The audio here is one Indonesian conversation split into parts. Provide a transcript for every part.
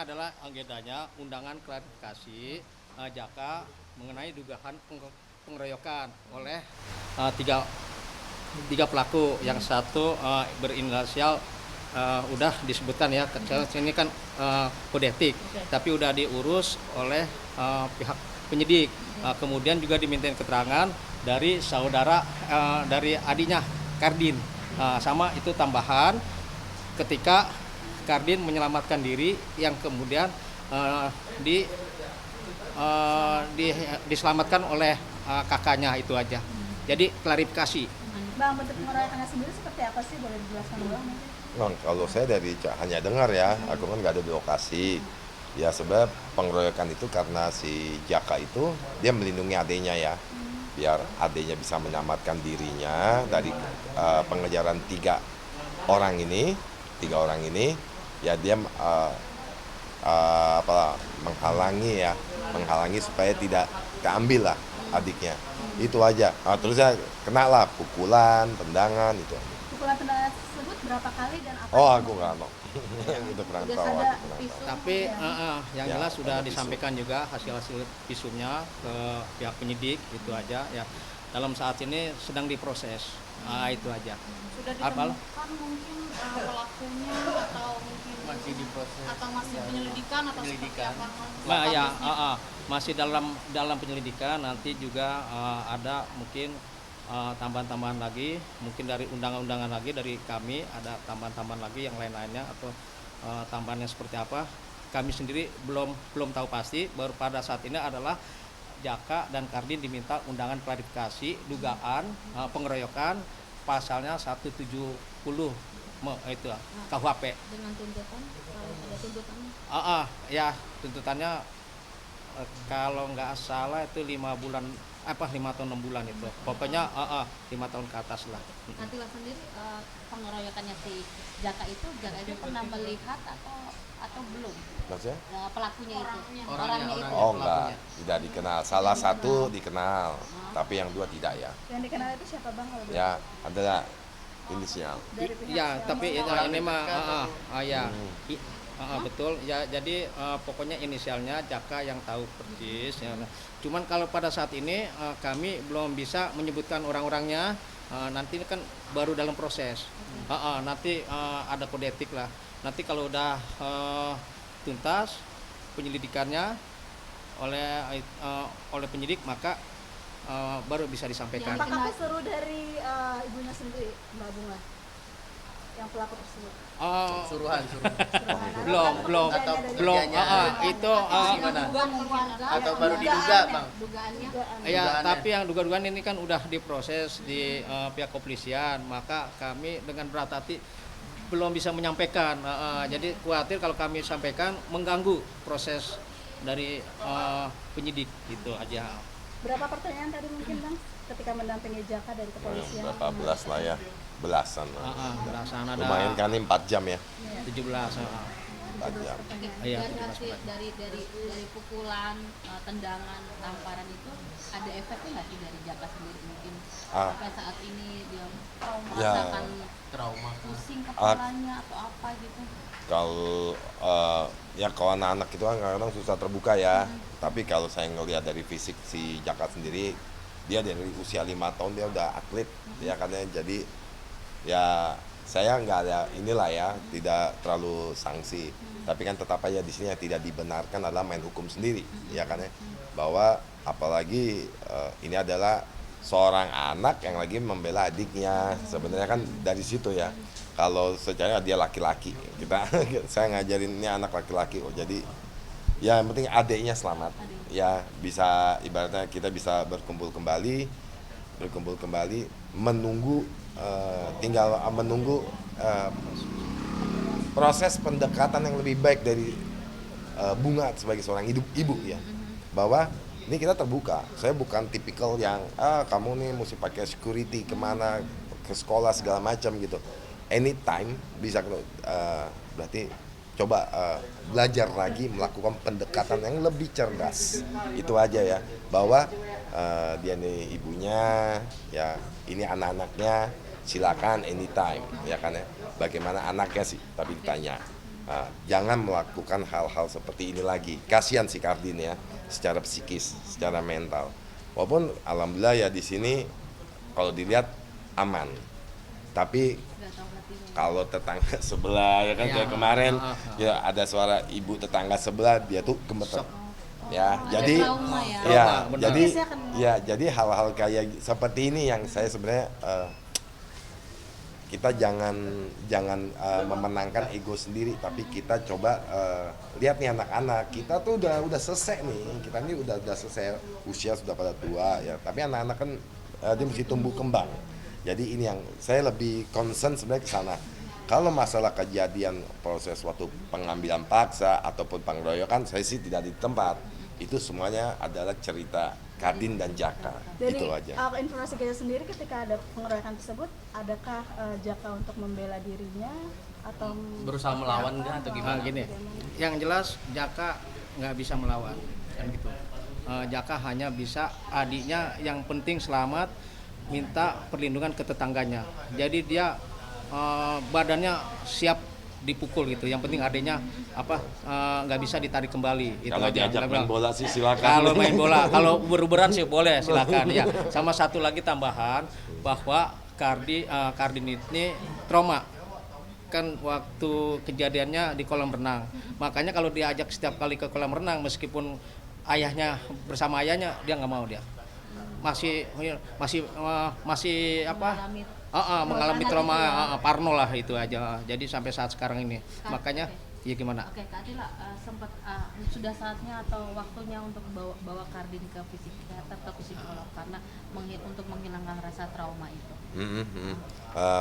adalah agendanya undangan klarifikasi Jaka mengenai dugaan pengeroyokan oleh tiga pelaku. Yang satu berinisial udah disebutkan ya, ini kan kode etik, tapi udah diurus oleh pihak penyidik. Kemudian juga dimintain keterangan dari saudara dari adiknya Kardin. Sama itu tambahan ketika Kardin menyelamatkan diri yang kemudian diselamatkan oleh kakaknya, itu aja. Jadi klarifikasi. Bang, bentuk pengeroyokannya sendiri seperti apa sih? Boleh dijelaskan ulang mungkin? Bang, kalau saya hanya dengar ya, aku kan nggak ada di lokasi. Ya sebab pengeroyokan itu karena si Jaka itu dia melindungi adiknya ya, biar adiknya bisa menyelamatkan dirinya dari pengejaran tiga orang ini, ya dia menghalangi supaya tidak keambil lah adiknya. Itu aja. Terus ya kena lah pukulan, tendangan itu aja. Pukulan tendangan tersebut berapa kali dan apa? Oh, aku nggak tahu. Itu kurang Udah tahu. ada Aku kurang visum? tahu. Tapi yang Ya, jelas sudah ada visum. disampaikan juga hasil visumnya ke pihak penyidik, itu aja ya. Dalam saat ini sedang diproses. Itu aja. Sudah Apal? ditemukan mungkin pelakunya atau mungkin Masih diproses. atau masih penyelidikan atau seperti apa? Nah, ya, Statusnya? masih dalam penyelidikan. Nanti juga ada mungkin tambahan-tambahan lagi, mungkin dari undangan-undangan lagi dari kami, ada tambahan-tambahan lagi yang lain-lainnya atau tambahannya seperti apa. Kami sendiri belum tahu pasti. Baru pada saat ini adalah Jaka dan Kardin diminta undangan klarifikasi dugaan pengeroyokan pasalnya 170 itu KUHP. Dengan tuntutan, kalau ada tuntutannya. Ya tuntutannya kalau nggak salah itu 5 tahun 6 bulan itu. Pokoknya 5 tahun ke atas lah. Nanti lah sendiri pengeroyokannya si Jaka itu pernah melihat atau belum? Maksudnya? Pelakunya itu, Orangnya itu. Oh enggak, tidak dikenal. Salah satu dikenal, tapi yang dua tidak ya. Yang dikenal itu siapa bang kalau boleh? Ya, adalah inisial. Dari pihak Ya, yang tapi melaporkan. ini mah ya. Betul ya, jadi pokoknya inisialnya Jaka yang tahu persis ya. Cuman kalau pada saat ini kami belum bisa menyebutkan orang-orangnya. Nanti kan baru dalam proses. Nanti ada kode etik lah. Nanti kalau udah tuntas penyelidikannya oleh penyidik, maka baru bisa disampaikan. Apakah seru dari ibunya sendiri, Mbak Bunga? Yang pelaku tersebut? Suruhan. Belum Atau itu gimana? Atau baru diduga, Bang? Dugaannya. ya, Dugaannya. tapi yang dugaan ini kan udah diproses di pihak kepolisian, maka kami dengan berat hati belum bisa menyampaikan. Jadi khawatir kalau kami sampaikan mengganggu proses dari penyidik, gitu aja. Berapa pertanyaan tadi mungkin bang ketika mendampingi Jaka dari kepolisian? Berapa belas lah ya, belasan lah. Belasan ada Lumayan kan ini 4 jam ya, 17. 4 jam. Iya, dari pukulan, tendangan, tamparan itu ada efeknya nggak sih dari Jaka sendiri mungkin sampai saat ini dia Ya. merasakan Trauma. pusing kepalanya atau apa gitu? Kalau kalau anak-anak itu kan kadang-kadang susah terbuka ya. Tapi kalau saya ngelihat dari fisik si Jaka sendiri, dia dari usia 5 tahun dia udah atlet, ya kan ya. Jadi ya saya nggak ada inilah ya, tidak terlalu sanksi. Tapi kan tetap aja di sini yang tidak dibenarkan adalah main hukum sendiri, ya kan ya. Bahwa apalagi ini adalah seorang anak yang lagi membela adiknya. Sebenarnya kan dari situ ya. Kalau secara dia laki-laki, saya ngajarin ini anak laki-laki. Jadi ya yang penting adiknya selamat. Ya bisa ibaratnya kita bisa berkumpul kembali, menunggu tinggal menunggu proses pendekatan yang lebih baik dari Bunga sebagai seorang ibu ya. Bahwa ini kita terbuka. Saya bukan tipikal yang kamu nih mesti pakai security kemana, ke sekolah segala macam gitu. Anytime bisa berarti coba belajar lagi melakukan pendekatan yang lebih cerdas. Itu aja ya, bahwa dia nih ibunya, ya ini anak-anaknya, silakan anytime, ya kan ya. Bagaimana anaknya sih, tapi ditanya Jangan melakukan hal-hal seperti ini lagi. Kasihan si Kardin ya, secara psikis, secara mental. Walaupun alhamdulillah ya di sini kalau dilihat aman. Tapi Nggak tahu hatinya. kalau tetangga sebelah ya kan Ya. kayak kemarin Ya. ya ada suara ibu tetangga sebelah dia tuh gemeter. Ya, ada jadi trauma ya. ya, Trauma, benar. jadi Biasanya kan- ya, jadi hal-hal kayak seperti ini yang saya sebenarnya kita jangan memenangkan ego sendiri, tapi kita coba lihat nih anak-anak kita tuh udah selesai nih, kita ini udah selesai, usia sudah pada tua ya, tapi anak-anak kan dia mesti tumbuh kembang. Jadi ini yang saya lebih concern sebenarnya ke sana. Kalau masalah kejadian proses waktu pengambilan paksa ataupun pengeroyokan, saya sih tidak di tempat. Itu semuanya adalah cerita Kardin dan Jaka. Dari Itu aja. informasi kita sendiri ketika ada pengeroyokan tersebut, adakah Jaka untuk membela dirinya atau Berusaha melawan nggak atau gimana? Gini, yang jelas Jaka nggak bisa melawan, kan gitu. Jaka hanya bisa adiknya yang penting selamat, minta perlindungan ke tetangganya. Jadi dia badannya siap dipukul gitu. Yang penting adiknya nggak bisa ditarik kembali. Itu Kalau aja. diajak Nggak main bilang. bola sih silakan. Kalau main bola, kalau uber-uberan sih boleh, silakan ya. Sama satu lagi tambahan bahwa Kardin ini trauma. Kan waktu kejadiannya di kolam renang. Makanya kalau diajak setiap kali ke kolam renang meskipun bersama ayahnya dia nggak mau dia. Masih mengalami trauma parno lah itu aja. Jadi sampai saat sekarang ini. Makanya ya gimana? Oke, Kak Atila, sempat sudah saatnya atau waktunya untuk bawa Kardin ke psikiater atau psikolog karena untuk menghilangkan rasa trauma itu.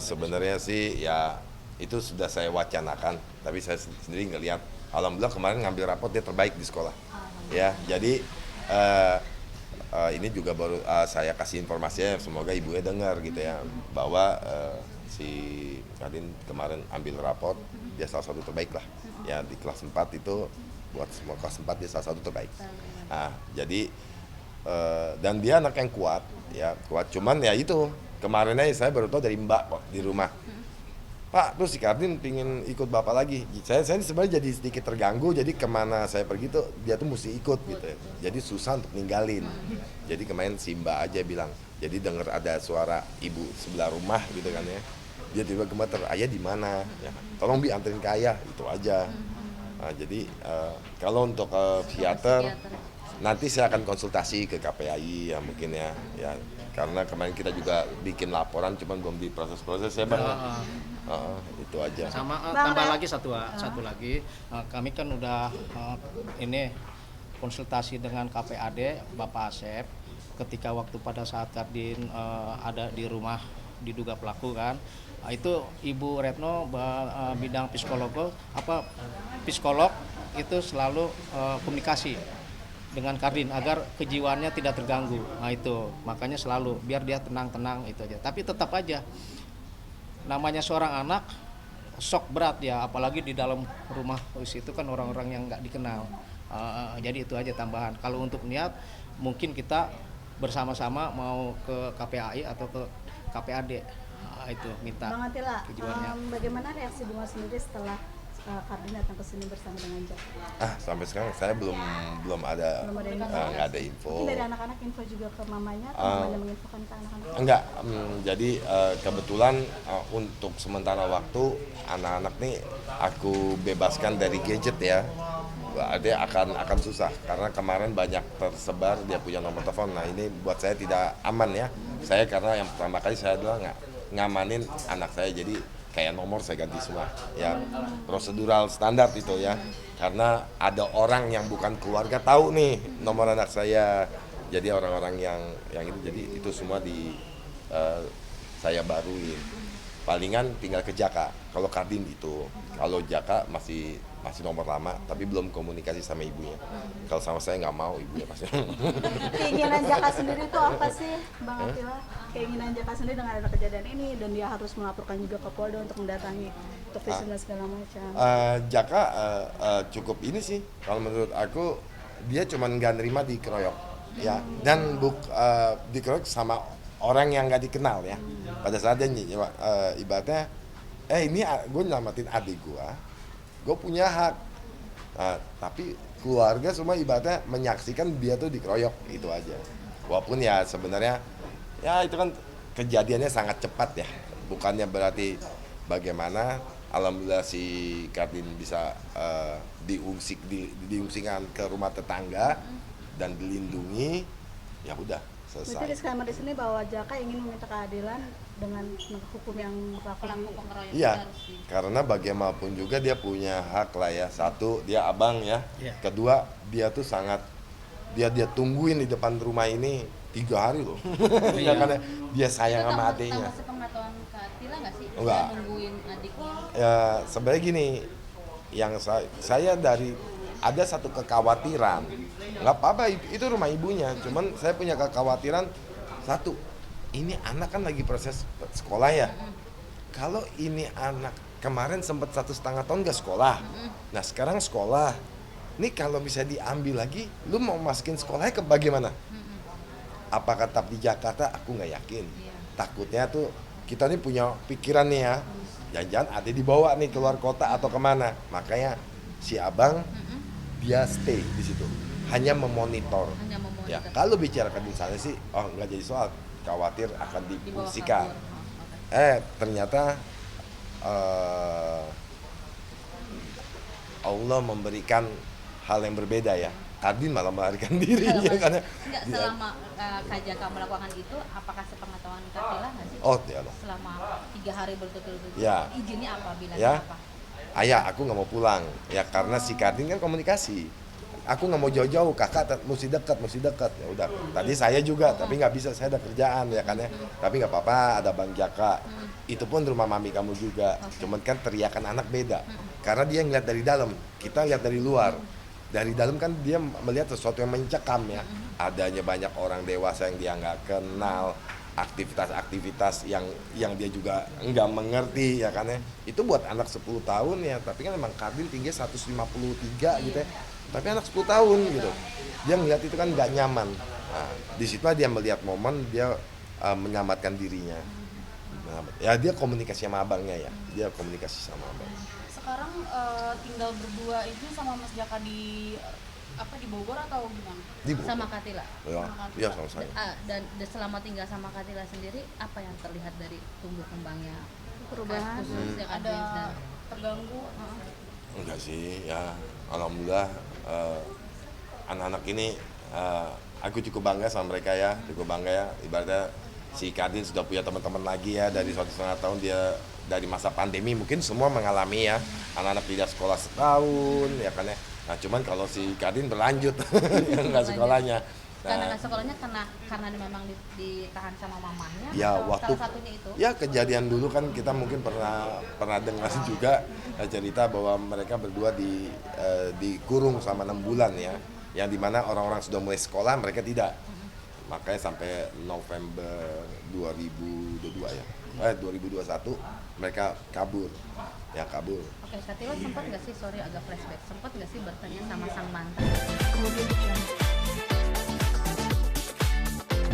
Sebenarnya sih ya itu sudah saya wacanakan, tapi saya sendiri ngelihat. Alhamdulillah kemarin ngambil rapot dia terbaik di sekolah. Ya, jadi ini juga baru saya kasih informasinya, semoga ibunya dengar gitu ya, bahwa si Kardin kemarin ambil rapot, dia salah satu terbaik lah. Ya di kelas 4 itu, buat semua kelas 4 dia salah satu terbaik. Jadi dan dia anak yang kuat, ya kuat. Cuman ya itu kemarin aja saya baru tahu dari Mbak kok di rumah. Pak, terus si Kardin pingin ikut Bapak lagi. Saya sebenarnya jadi sedikit terganggu, jadi kemana saya pergi tuh dia tuh mesti ikut gitu ya. Jadi susah untuk ninggalin. Jadi kemarin si Mbak aja bilang, jadi denger ada suara ibu sebelah rumah gitu kan ya. Dia tiba-tiba gemeter, ayah di mana? Ya, tolong Bi anterin ke ayah, itu aja. Jadi kalau untuk psikiater, nanti saya akan konsultasi ke KPAI ya mungkin ya. Karena kemarin kita juga bikin laporan, cuman belum diproses-proses ya Bang. Itu aja. Sama Bang, tambah Ren. lagi satu lagi, kami kan udah ini konsultasi dengan KPAD Bapak Asep ketika waktu pada saat Kardin ada di rumah diduga pelaku kan. Itu Ibu Retno bidang psikolog itu selalu komunikasi dengan Kardin agar kejiwaannya tidak terganggu. Nah itu makanya selalu biar dia tenang-tenang itu aja. Tapi tetap aja namanya seorang anak shock berat ya, apalagi di dalam rumah itu kan orang-orang yang nggak dikenal. Jadi itu aja tambahan. Kalau untuk niat mungkin kita bersama-sama mau ke KPAI atau ke KPAD. Itu minta Bang Atila, kejiwaannya. bagaimana reaksi Bunga sendiri setelah Kardin datang ke sini bersama dengan Jaka? Sampai sekarang saya belum ada Belum ada info. nggak ada info. Mungkin dari anak-anak info juga ke mamanya atau mamanya menginfokan ke anak-anak? Enggak, jadi kebetulan untuk sementara waktu anak-anak nih aku bebaskan dari gadget ya. Dia akan susah karena kemarin banyak tersebar dia punya nomor telepon. Nah ini buat saya tidak aman ya. Saya karena yang pertama kali saya adalah ngamanin anak saya, jadi kayak nomor saya ganti semua ya, prosedural standar itu ya, karena ada orang yang bukan keluarga tahu nih nomor anak saya, jadi orang-orang yang itu, jadi itu semua saya baruin, palingan tinggal ke Jaka. Kalau Kardin itu, kalau Jaka masih nomor lama, tapi belum komunikasi sama ibunya. Kalau sama saya nggak mau, ibunya pasti. Keinginan Jaka sendiri itu apa sih, Bang Atila? Keinginan Jaka sendiri dengan ada kejadian ini dan dia harus melaporkan juga ke Polda untuk mendatangi untuk visum dan segala macam. Jaka cukup ini sih, kalau menurut aku dia cuma nggak nerima dikeroyok, ya, dan dikeroyok sama orang yang nggak dikenal ya. Pada saat dia ibaratnya, ini gue nyelamatin adik gue, gue punya hak. Nah, tapi keluarga semua ibaratnya menyaksikan dia tuh dikeroyok, itu aja. Walaupun ya sebenarnya ya itu kan kejadiannya sangat cepat ya, bukannya berarti bagaimana. Alhamdulillah si Kardin bisa diungsikan ke rumah tetangga dan dilindungi, ya udah Berarti selesai. disclaimer di sini bahwa Jaka ingin meminta keadilan dengan hukum yang berlaku. Pelaku pengeroyokan Iya, harus di karena bagaimanapun juga dia punya hak lah ya. Satu, dia abang ya. Iya. Kedua, dia tuh sangat dia tungguin di depan rumah ini 3 hari loh. Iya. Karena dia sayang itu sama tambah adiknya. sepengetahuan Kak Tila nggak sih? Enggak. Dia nungguin adiknya. Ya sebenarnya gini, yang saya dari ada satu kekhawatiran, nggak apa-apa itu rumah ibunya, cuman saya punya kekhawatiran satu, ini anak kan lagi proses sekolah ya, kalau ini anak kemarin sempat 1,5 tahun nggak sekolah, nah sekarang sekolah, ini kalau bisa diambil lagi, lu mau masukin sekolahnya ke bagaimana? Apakah tetap di Jakarta? Aku nggak yakin. Takutnya tuh kita nih punya pikiran nih ya, jangan-jangan ada dibawa nih keluar kota atau kemana. Makanya si abang dia stay di situ, hanya memonitor. Hanya memonitor. Ya kalau bicara di sana sih, oh nggak jadi soal, khawatir akan Dibawa dipungsikan. kabur. Oh, oke. Ternyata Allah memberikan hal yang berbeda ya. Kardin malah melarikan diri ya, karena Enggak, dia- selama Kak Jaka melakukan itu, apakah sepengetahuan Kak Tila nggak sih? oh ya Allah. Selama 3 hari berturut-turut, Ya. izinnya apa, bilangnya Ya. apa? Ayah, aku nggak mau pulang ya karena si Kardin kan komunikasi. Aku nggak mau jauh-jauh, kakak mesti dekat. Ya udah. Tadi saya juga, tapi nggak bisa, saya ada kerjaan ya kan ya. Tapi nggak apa-apa, ada Bang Jaka. Itu pun rumah mami kamu juga. Cuman kan teriakan anak beda. Karena dia ngeliat dari dalam, kita lihat dari luar. Dari dalam kan dia melihat sesuatu yang mencekam ya. Adanya banyak orang dewasa yang dia nggak kenal, aktivitas-aktivitas yang dia juga nggak mengerti ya kan ya. Itu buat anak 10 tahun ya, tapi kan memang Kardin tinggi 153 gitu ya. Tapi anak 10 tahun gitu. Dia ngeliat itu kan nggak nyaman. Nah, disitulah dia melihat momen dia menyelamatkan dirinya. Ya dia komunikasi sama abangnya ya. Dia komunikasi sama abang. Sekarang tinggal berdua itu sama Mas Jaka di di Bogor atau gimana? Di Bogor. Sama Kak Tila. Ya sama saya. Dan selama tinggal sama Kak Tila sendiri, apa yang terlihat dari tumbuh kembangnya Perubahan. khususnya Kak Ada Dins dan terganggu? Enggak sih, ya alhamdulillah anak-anak ini aku cukup bangga sama mereka ya, cukup bangga ya. Ibaratnya si Kardin sudah punya teman-teman lagi ya dari 1,5 tahun dia dari masa pandemi mungkin semua mengalami ya, anak-anak tidak sekolah setahun ya kan ya. Nah cuman kalau si Kardin berlanjut yang nggak sekolahnya. karena Nah, nggak sekolahnya karena memang ditahan sama mamanya, ya atau waktu salah satunya itu. ya kejadian dulu kan kita mungkin pernah dengar juga cerita bahwa mereka berdua dikurung selama 6 bulan ya, yang dimana orang-orang sudah mulai sekolah mereka tidak, makanya sampai November 2022 ya 2021 mereka kabur. Oke, Kak Tila sempat nggak sih, sorry agak flashback, sempat nggak sih bertanya sama sang mantan? Kemudian